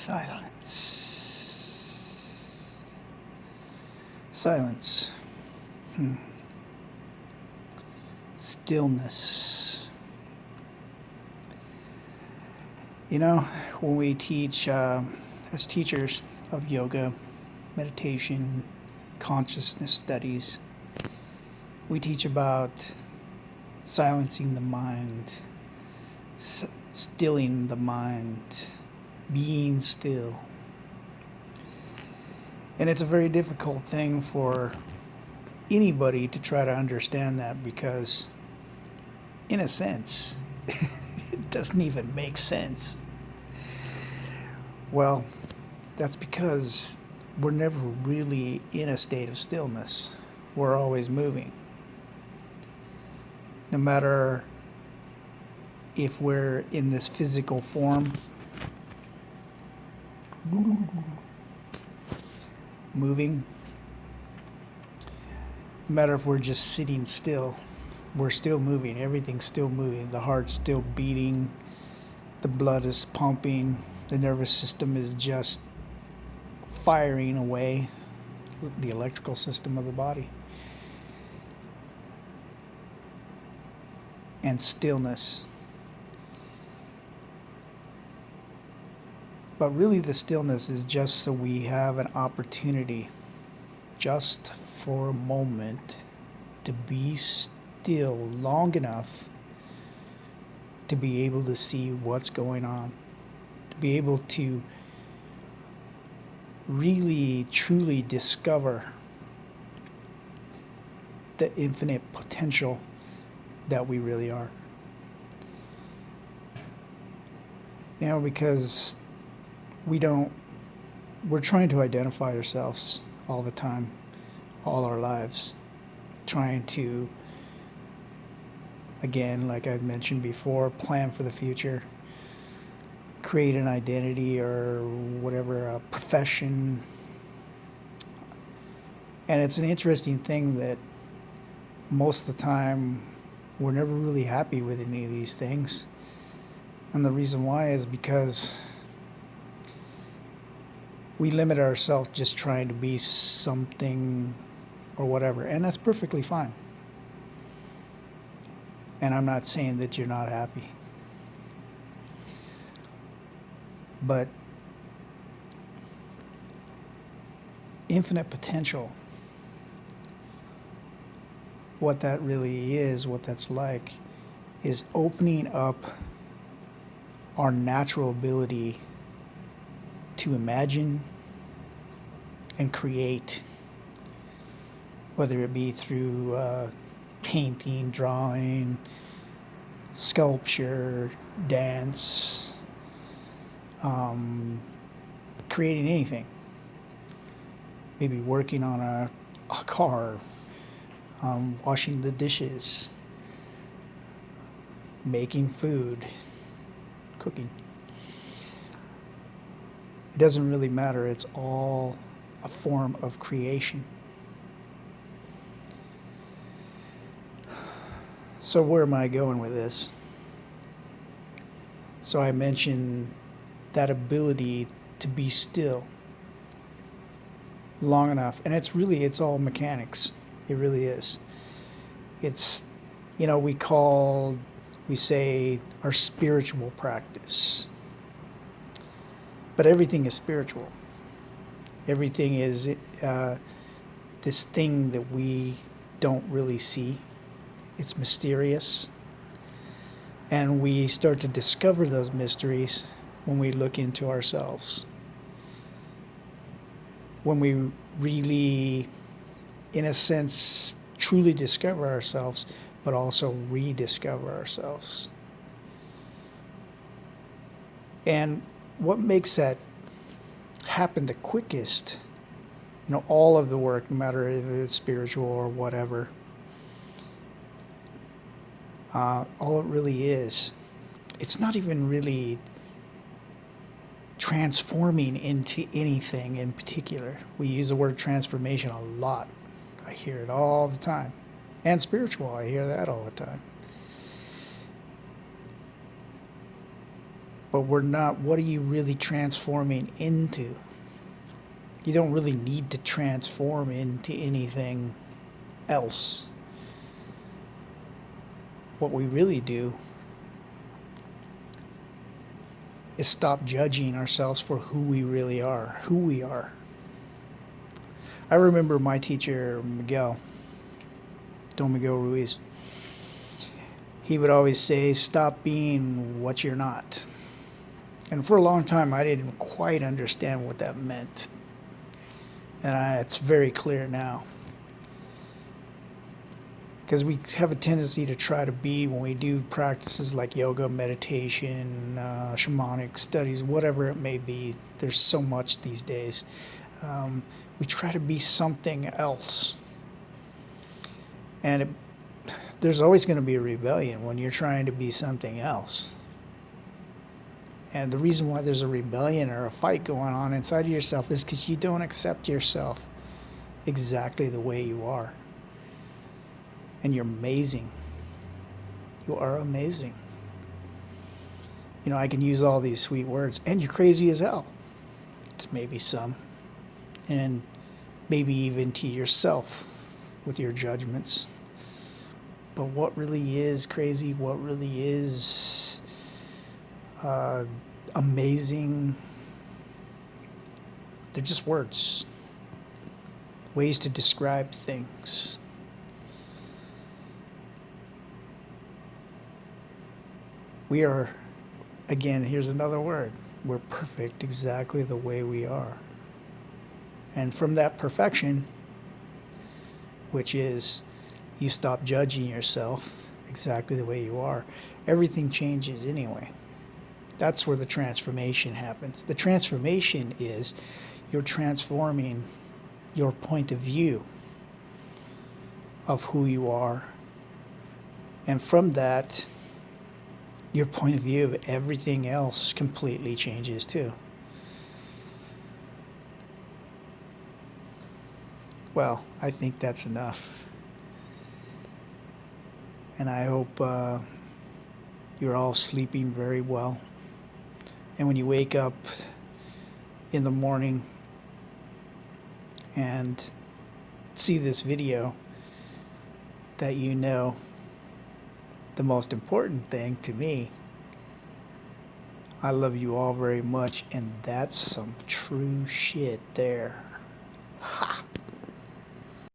Silence. Silence. Stillness. You know, when we teach, as teachers of yoga, meditation, consciousness studies, we teach about silencing the mind, stilling the mind, being still. And it's a very difficult thing for anybody to try to understand that because, in a sense, it doesn't even make sense. Well, that's because we're never really in a state of stillness. We're always moving. No matter if we're in this physical form, moving, no matter if we're just sitting still, we're still moving. Everything's still moving. The heart's still beating. The blood is pumping. The nervous system is just firing away, the electrical system of the body. And stillness. But really the stillness is just so we have an opportunity, just for a moment, to be still long enough to be able to see what's going on, to be able to really truly discover the infinite potential that we really are. You know, because we're trying to identify ourselves all the time, all our lives, trying to, again, like I've mentioned before, plan for the future, create an identity or whatever, a profession. And it's an interesting thing that most of the time we're never really happy with any of these things. And the reason why is because we limit ourselves just trying to be something or whatever. And that's perfectly fine. And I'm not saying that you're not happy. But infinite potential, what that really is, what that's like, is opening up our natural ability to imagine and create, whether it be through painting, drawing, sculpture, dance, creating anything. Maybe working on a car, washing the dishes, making food, cooking. It doesn't really matter. It's all a form of creation. So where am I going with this? So I mentioned that ability to be still long enough. And it's all mechanics. It really is. It's, we say our spiritual practice. But everything is spiritual. Everything is this thing that we don't really see. It's mysterious. And we start to discover those mysteries when we look into ourselves. When we really, in a sense, truly discover ourselves, but also rediscover ourselves. And what makes that happen the quickest, all of the work, no matter if it's spiritual or whatever, all it really is, it's not even really transforming into anything in particular. We use the word transformation a lot. I hear it all the time. And spiritual, I hear that all the time. but we're not. What are you really transforming into? You don't really need to transform into anything else. What we really do is stop judging ourselves for who we really are, who we are. I remember my teacher, Don Miguel Ruiz. He would always say, stop being what you're not. And for a long time, I didn't quite understand what that meant. And it's very clear now. Because we have a tendency to try to be, when we do practices like yoga, meditation, shamanic studies, whatever it may be, there's so much these days. We try to be something else. And there's always going to be a rebellion when you're trying to be something else. And the reason why there's a rebellion or a fight going on inside of yourself is because you don't accept yourself exactly the way you are. And you're amazing. You are amazing. You know, I can use all these sweet words, and you're crazy as hell. It's maybe some. And maybe even to yourself with your judgments. But what really is crazy, what really is amazing, they're just words. Ways to describe things. We are, again, here's another word. We're perfect exactly the way we are. And from that perfection, which is you stop judging yourself exactly the way you are, everything changes anyway. That's where the transformation happens. The transformation is you're transforming your point of view of who you are. And from that, your point of view of everything else completely changes too. Well, I think that's enough. And I hope you're all sleeping very well. And when you wake up in the morning and see this video, that you know the most important thing to me, I love you all very much, and that's some true shit there. Ha!